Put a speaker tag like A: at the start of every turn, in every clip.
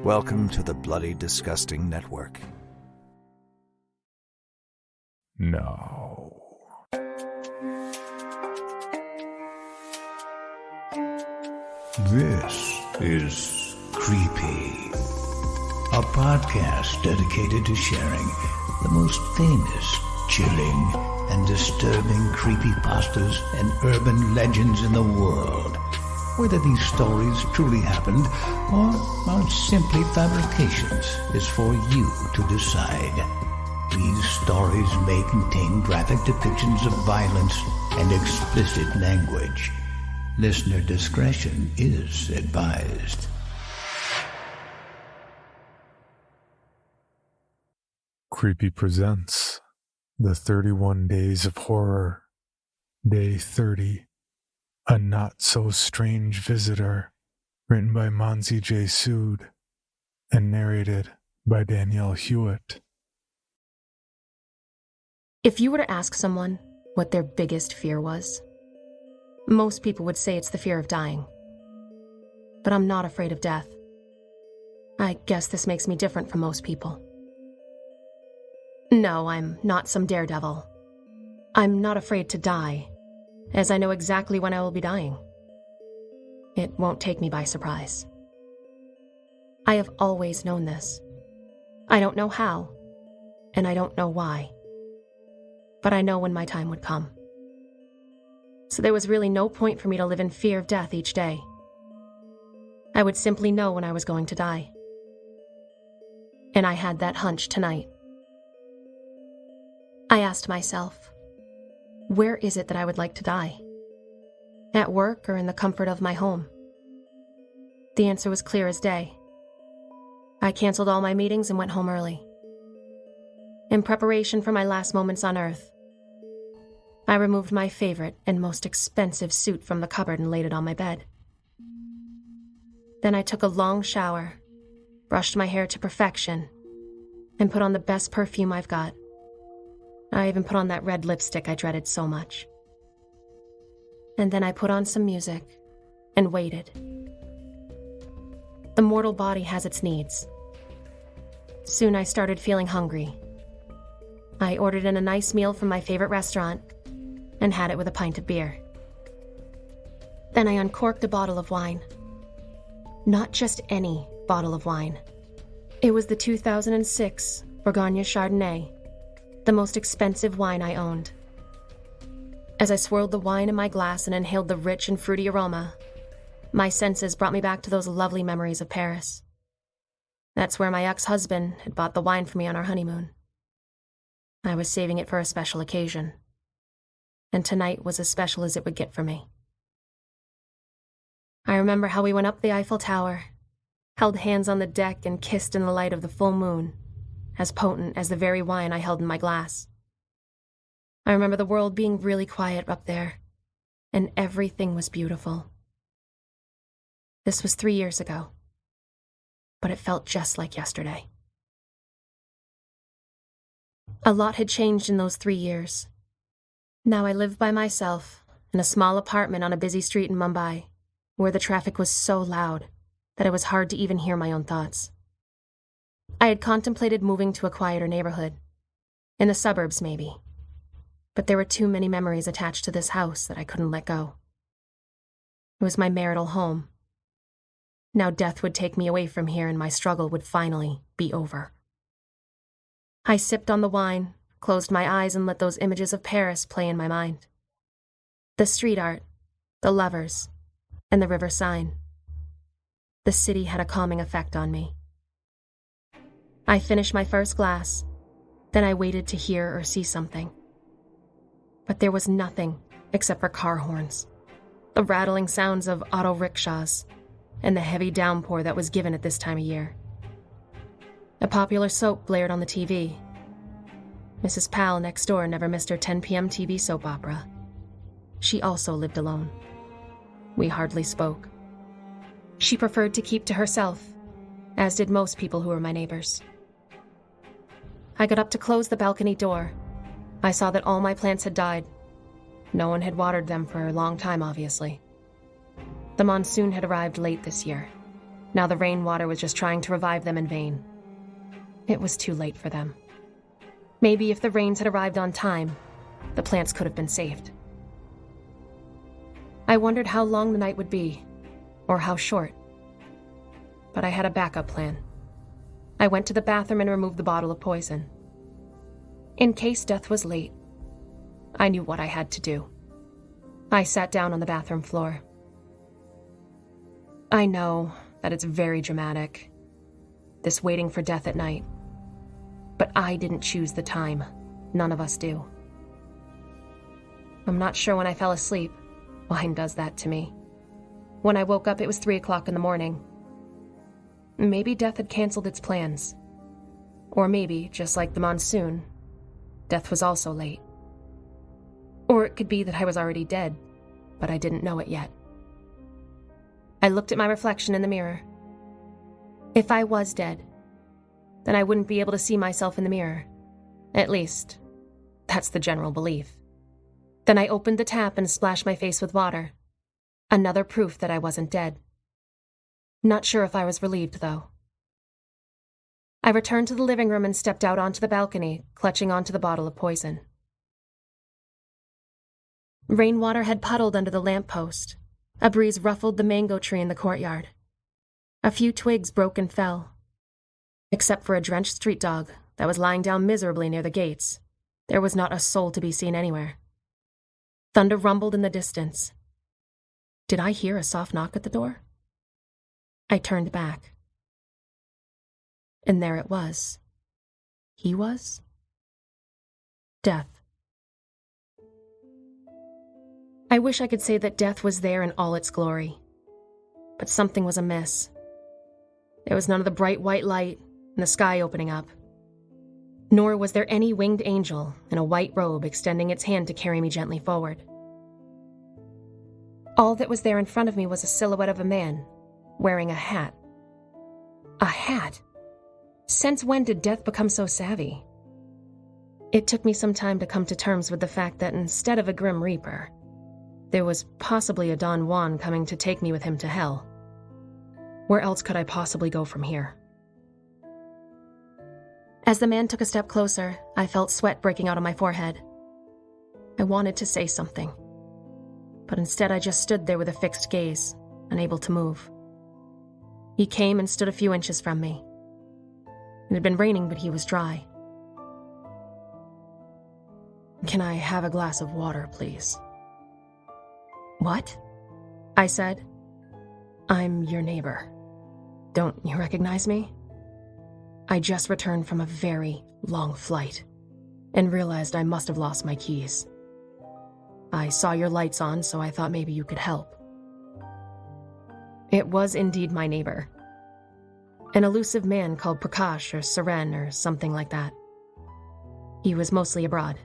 A: Welcome to the Bloody Disgusting Network.
B: No.
C: This is Creepy, a podcast dedicated to sharing the most famous, chilling, and disturbing creepypastas and urban legends in the world. Whether these stories truly happened or are simply fabrications is for you to decide. These stories may contain graphic depictions of violence and explicit language. Listener discretion is advised.
B: Creepy presents The 31 Days of Horror, Day 30, A Not So Strange Visitor, written by Monzi J. Sood and narrated by Danielle Hewitt.
D: If you were to ask someone what their biggest fear was, most people would say it's the fear of dying. But I'm not afraid of death. I guess this makes me different from most people. No, I'm not some daredevil. I'm not afraid to die, as I know exactly when I will be dying. It won't take me by surprise. I have always known this. I don't know how, and I don't know why. But I know when my time would come. So there was really no point for me to live in fear of death each day. I would simply know when I was going to die. And I had that hunch tonight. I asked myself, where is it that I would like to die? At work or in the comfort of my home? The answer was clear as day. I canceled all my meetings and went home early. In preparation for my last moments on Earth, I removed my favorite and most expensive suit from the cupboard and laid it on my bed. Then I took a long shower, brushed my hair to perfection, and put on the best perfume I've got. I even put on that red lipstick I dreaded so much. And then I put on some music and waited. The mortal body has its needs. Soon I started feeling hungry. I ordered in a nice meal from my favorite restaurant and had it with a pint of beer. Then I uncorked a bottle of wine. Not just any bottle of wine. It was the 2006 Bourgogne Chardonnay, the most expensive wine I owned. As I swirled the wine in my glass and inhaled the rich and fruity aroma, my senses brought me back to those lovely memories of Paris. That's where my ex-husband had bought the wine for me on our honeymoon. I was saving it for a special occasion. And tonight was as special as it would get for me. I remember how we went up the Eiffel Tower, held hands on the deck and kissed in the light of the full moon, as potent as the very wine I held in my glass. I remember the world being really quiet up there, and everything was beautiful. This was 3 years ago, but it felt just like yesterday. A lot had changed in those 3 years. Now I live by myself in a small apartment on a busy street in Mumbai, where the traffic was so loud that it was hard to even hear my own thoughts. I had contemplated moving to a quieter neighborhood, in the suburbs maybe, but there were too many memories attached to this house that I couldn't let go. It was my marital home. Now death would take me away from here and my struggle would finally be over. I sipped on the wine, closed my eyes and let those images of Paris play in my mind. The street art, the lovers, and the river Seine. The city had a calming effect on me. I finished my first glass, then I waited to hear or see something. But there was nothing except for car horns, the rattling sounds of auto rickshaws, and the heavy downpour that was given at this time of year. A popular soap blared on the TV. Mrs. Powell next door never missed her 10 p.m. TV soap opera. She also lived alone. We hardly spoke. She preferred to keep to herself, as did most people who were my neighbors. I got up to close the balcony door. I saw that all my plants had died. No one had watered them for a long time, obviously. The monsoon had arrived late this year. Now the rainwater was just trying to revive them in vain. It was too late for them. Maybe if the rains had arrived on time, the plants could have been saved. I wondered how long the night would be, or how short. But I had a backup plan. I went to the bathroom and removed the bottle of poison. In case death was late, I knew what I had to do. I sat down on the bathroom floor. I know that it's very dramatic, this waiting for death at night. But I didn't choose the time. None of us do. I'm not sure when I fell asleep. Wine does that to me. When I woke up, it was 3 o'clock in the morning. Maybe death had canceled its plans. Or maybe, just like the monsoon, death was also late. Or it could be that I was already dead, but I didn't know it yet. I looked at my reflection in the mirror. If I was dead, then I wouldn't be able to see myself in the mirror. At least, that's the general belief. Then I opened the tap and splashed my face with water. Another proof that I wasn't dead. Not sure if I was relieved, though. I returned to the living room and stepped out onto the balcony, clutching onto the bottle of poison. Rainwater had puddled under the lamppost. A breeze ruffled the mango tree in the courtyard. A few twigs broke and fell. Except for a drenched street dog that was lying down miserably near the gates, there was not a soul to be seen anywhere. Thunder rumbled in the distance. Did I hear a soft knock at the door? I turned back. And there it was. He was? Death. I wish I could say that death was there in all its glory. But something was amiss. There was none of the bright white light and the sky opening up. Nor was there any winged angel in a white robe extending its hand to carry me gently forward. All that was there in front of me was a silhouette of a man, wearing a hat. A hat? Since when did death become so savvy? It took me some time to come to terms with the fact that instead of a Grim Reaper, there was possibly a Don Juan coming to take me with him to hell. Where else could I possibly go from here? As the man took a step closer, I felt sweat breaking out on my forehead. I wanted to say something, but instead I just stood there with a fixed gaze, unable to move. He came and stood a few inches from me. It had been raining, but he was dry. "Can I have a glass of water, please?" "What?" I said. "I'm your neighbor. Don't you recognize me?" I just returned from a very long flight and realized I must have lost my keys. I saw your lights on, so I thought maybe you could help. It was indeed my neighbor. An elusive man called Prakash or Seren or something like that. He was mostly abroad.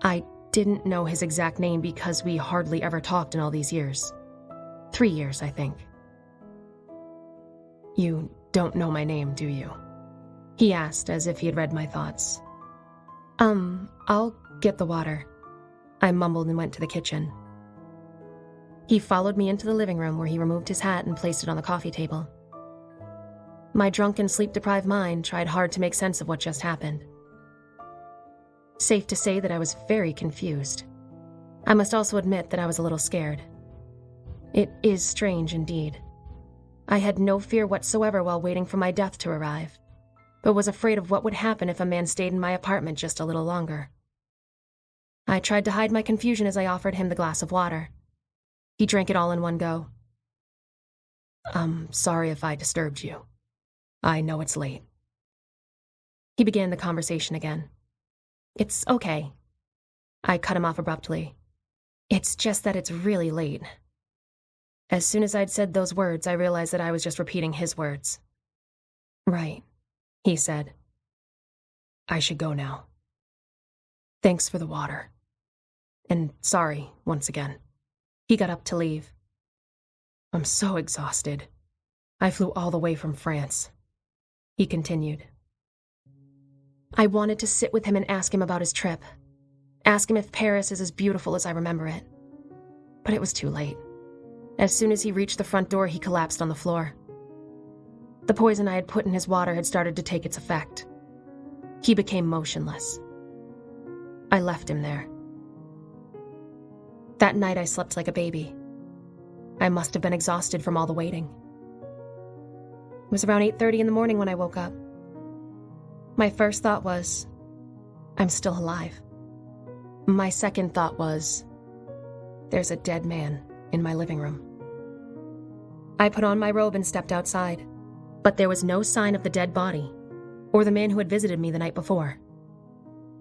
D: I didn't know his exact name because we hardly ever talked in all these years. 3 years, I think. "You don't know my name, do you?" he asked as if he had read my thoughts. I'll get the water," I mumbled and went to the kitchen. He followed me into the living room where he removed his hat and placed it on the coffee table. My drunken, sleep-deprived mind tried hard to make sense of what just happened. Safe to say that I was very confused. I must also admit that I was a little scared. It is strange indeed. I had no fear whatsoever while waiting for my death to arrive, but was afraid of what would happen if a man stayed in my apartment just a little longer. I tried to hide my confusion as I offered him the glass of water. He drank it all in one go. "I'm sorry if I disturbed you. I know it's late." He began the conversation again. "It's okay." I cut him off abruptly. "It's just that it's really late." As soon as I'd said those words, I realized that I was just repeating his words. "Right," he said. "I should go now. Thanks for the water. And sorry, once again." He got up to leave. "I'm so exhausted. I flew all the way from France," he continued. I wanted to sit with him and ask him about his trip. Ask him if Paris is as beautiful as I remember it. But it was too late. As soon as he reached the front door, he collapsed on the floor. The poison I had put in his water had started to take its effect. He became motionless. I left him there. That night I slept like a baby. I must have been exhausted from all the waiting. It was around 8:30 in the morning when I woke up. My first thought was, I'm still alive. My second thought was, there's a dead man in my living room. I put on my robe and stepped outside, but there was no sign of the dead body or the man who had visited me the night before.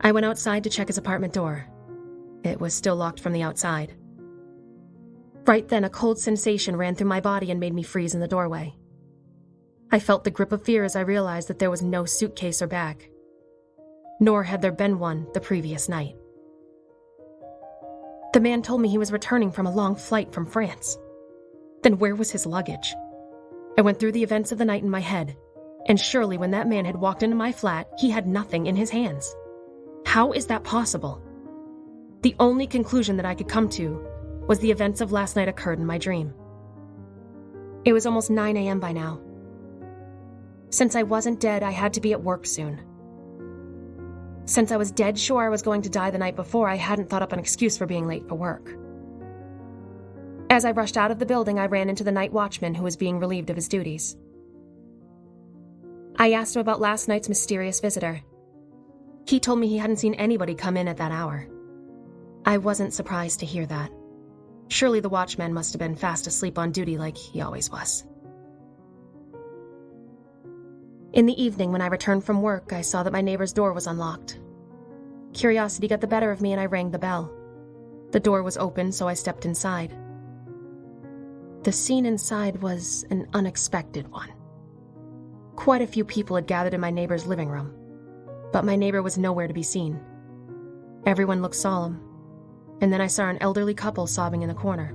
D: I went outside to check his apartment door. It was still locked from the outside. Right then, a cold sensation ran through my body and made me freeze in the doorway. I felt the grip of fear as I realized that there was no suitcase or bag, nor had there been one the previous night. The man told me he was returning from a long flight from France. Then where was his luggage? I went through the events of the night in my head, and surely when that man had walked into my flat, he had nothing in his hands. How is that possible? The only conclusion that I could come to was the events of last night occurred in my dream. It was almost 9 a.m. by now. Since I wasn't dead, I had to be at work soon. Since I was dead sure I was going to die the night before, I hadn't thought up an excuse for being late for work. As I rushed out of the building, I ran into the night watchman who was being relieved of his duties. I asked him about last night's mysterious visitor. He told me he hadn't seen anybody come in at that hour. I wasn't surprised to hear that. Surely the watchman must have been fast asleep on duty like he always was. In the evening, when I returned from work, I saw that my neighbor's door was unlocked. Curiosity got the better of me and I rang the bell. The door was open, so I stepped inside. The scene inside was an unexpected one. Quite a few people had gathered in my neighbor's living room, but my neighbor was nowhere to be seen. Everyone looked solemn, and then I saw an elderly couple sobbing in the corner.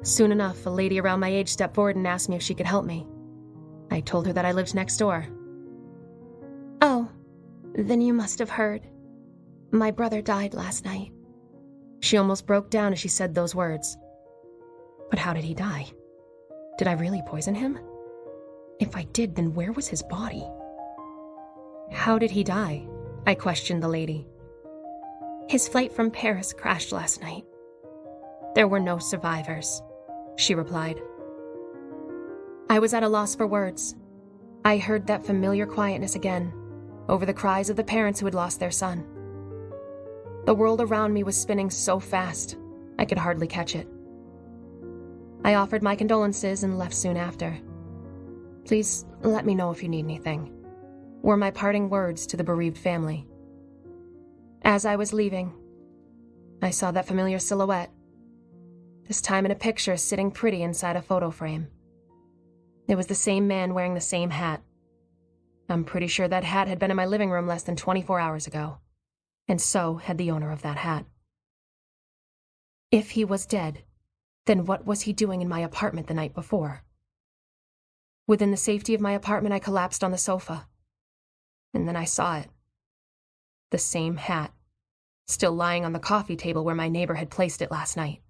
D: Soon enough, a lady around my age stepped forward and asked me if she could help me. I told her that I lived next door. "Oh, then you must have heard. My brother died last night." She almost broke down as she said those words. But how did he die? Did I really poison him? If I did, then where was his body? How did he die? I questioned the lady. "His flight from Paris crashed last night. There were no survivors," she replied. I was at a loss for words. I heard that familiar quietness again, over the cries of the parents who had lost their son. The world around me was spinning so fast, I could hardly catch it. I offered my condolences and left soon after. "Please let me know if you need anything," were my parting words to the bereaved family. As I was leaving, I saw that familiar silhouette, this time in a picture sitting pretty inside a photo frame. It was the same man wearing the same hat. I'm pretty sure that hat had been in my living room less than 24 hours ago, and so had the owner of that hat. If he was dead, then what was he doing in my apartment the night before? Within the safety of my apartment, I collapsed on the sofa, and then I saw it. The same hat, still lying on the coffee table where my neighbor had placed it last night.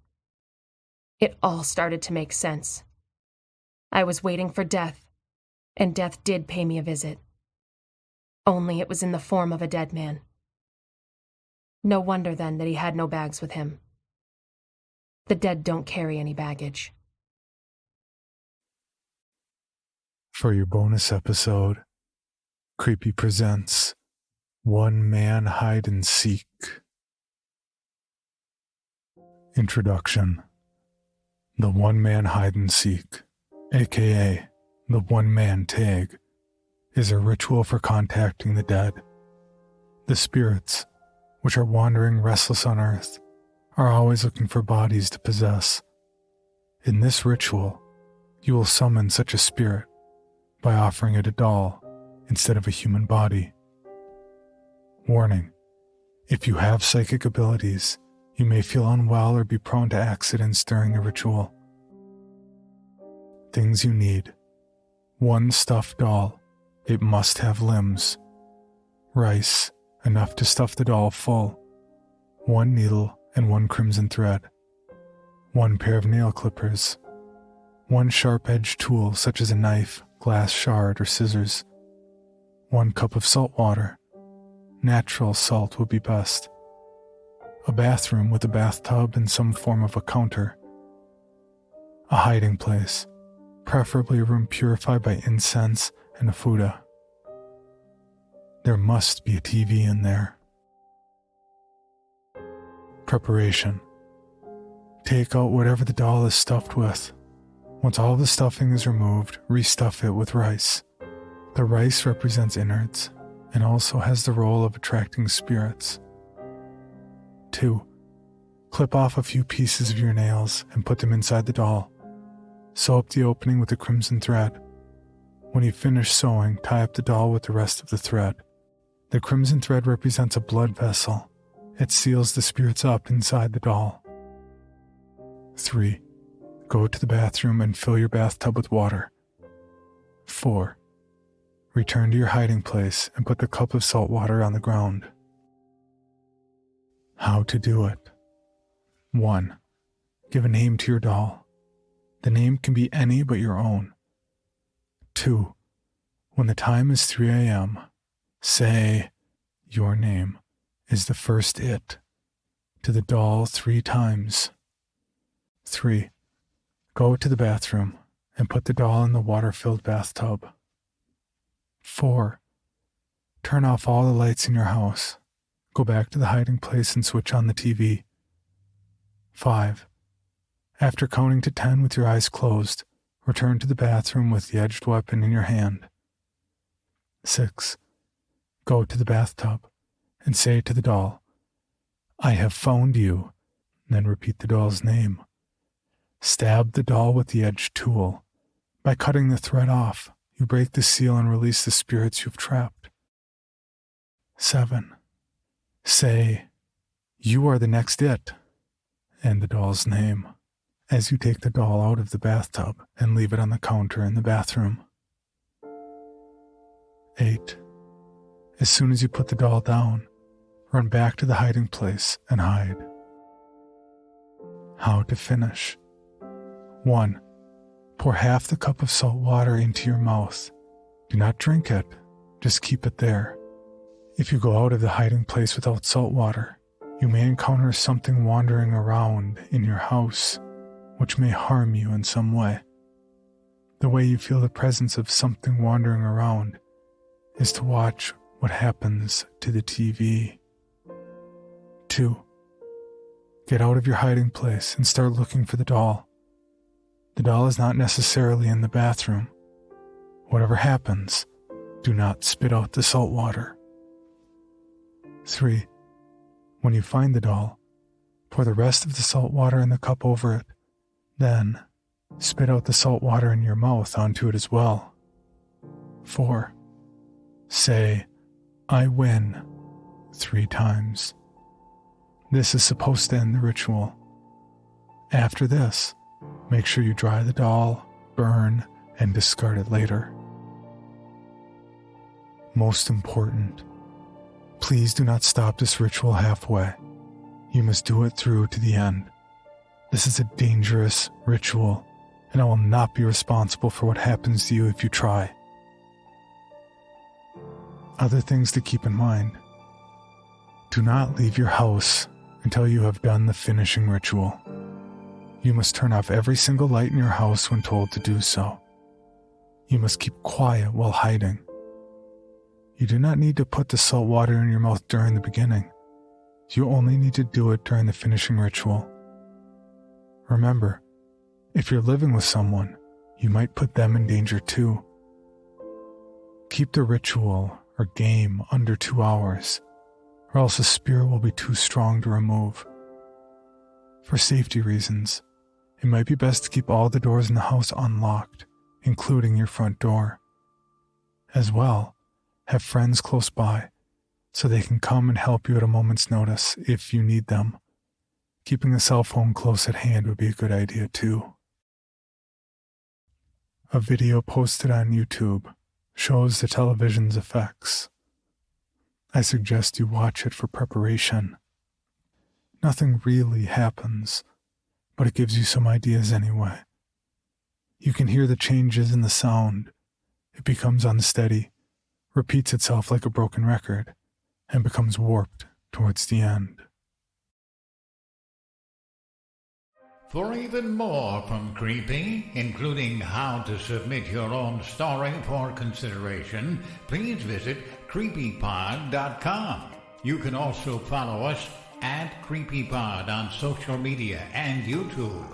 D: It all started to make sense. I was waiting for death, and death did pay me a visit. Only it was in the form of a dead man. No wonder then that he had no bags with him. The dead don't carry any baggage.
B: For your bonus episode, Creepy presents One Man Hide and Seek. Introduction. The One Man Hide and Seek, aka the One Man Tag, is a ritual for contacting the dead. The spirits, which are wandering restless on earth, are always looking for bodies to possess. In this ritual, you will summon such a spirit by offering it a doll instead of a human body. Warning: if you have psychic abilities, you may feel unwell or be prone to accidents during the ritual. Things you need: 1 stuffed doll. It must have limbs. Rice, enough to stuff the doll full. 1 needle and 1 crimson thread. 1 pair of nail clippers. 1 sharp-edged tool such as a knife, glass shard, or scissors. 1 cup of salt water. Natural salt would be best. A bathroom with a bathtub and some form of a counter. A hiding place, preferably a room purified by incense and a fuda. There must be a TV in there. Preparation. Take out whatever the doll is stuffed with. Once all the stuffing is removed, restuff it with rice. The rice represents innards and also has the role of attracting spirits. 2. Clip off a few pieces of your nails and put them inside the doll. Sew up the opening with a crimson thread. When you finish sewing, tie up the doll with the rest of the thread. The crimson thread represents a blood vessel. It seals the spirits up inside the doll. 3. Go to the bathroom and fill your bathtub with water. 4. Return to your hiding place and put the cup of salt water on the ground. How to do it. 1. Give a name to your doll. The name can be any but your own. 2. When the time is 3 a.m., say, "Your name is the first it," to the doll 3 times. 3. Go to the bathroom and put the doll in the water-filled bathtub. 4. Turn off all the lights in your house. Go back to the hiding place and switch on the TV. 5. After counting to 10 with your eyes closed, return to the bathroom with the edged weapon in your hand. 6. Go to the bathtub and say to the doll, "I have found you," then repeat the doll's name. Stab the doll with the edged tool. By cutting the thread off, you break the seal and release the spirits you've trapped. 7. Say, "You are the next it," and the doll's name, as you take the doll out of the bathtub and leave it on the counter in the bathroom. 8. As soon as you put the doll down, run back to the hiding place and hide. How to finish. 1. Pour half the cup of salt water into your mouth. Do not drink it, just keep it there. If you go out of the hiding place without salt water, you may encounter something wandering around in your house, which may harm you in some way. The way you feel the presence of something wandering around is to watch what happens to the TV. 2. Get out of your hiding place and start looking for the doll. The doll is not necessarily in the bathroom. Whatever happens, do not spit out the salt water. 3. When you find the doll, pour the rest of the salt water in the cup over it. Then, spit out the salt water in your mouth onto it as well. 4. Say, "I win," 3 times. This is supposed to end the ritual. After this, make sure you dry the doll, burn, and discard it later. Most important, please do not stop this ritual halfway. You must do it through to the end. This is a dangerous ritual, and I will not be responsible for what happens to you if you try. Other things to keep in mind. Do not leave your house until you have done the finishing ritual. You must turn off every single light in your house when told to do so. You must keep quiet while hiding. You do not need to put the salt water in your mouth during the beginning. You only need to do it during the finishing ritual. Remember, if you're living with someone, you might put them in danger too. Keep the ritual or game under 2 hours, or else the spirit will be too strong to remove. For safety reasons, it might be best to keep all the doors in the house unlocked, including your front door. As well, have friends close by, so they can come and help you at a moment's notice if you need them. Keeping a cell phone close at hand would be a good idea too. A video posted on YouTube shows the television's effects. I suggest you watch it for preparation. Nothing really happens, but it gives you some ideas anyway. You can hear the changes in the sound, It becomes unsteady, repeats itself like a broken record, and becomes warped towards the end.
C: For even more from Creepy, including how to submit your own story for consideration, please visit creepypod.com. You can also follow us at CreepyPod on social media and YouTube.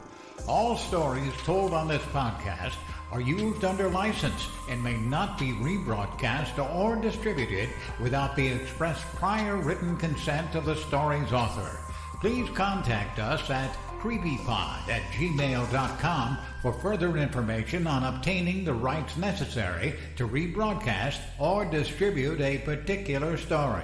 C: All stories told on this podcast are used under license and may not be rebroadcast or distributed without the express prior written consent of the story's author. Please contact us at creepypod@gmail.com for further information on obtaining the rights necessary to rebroadcast or distribute a particular story.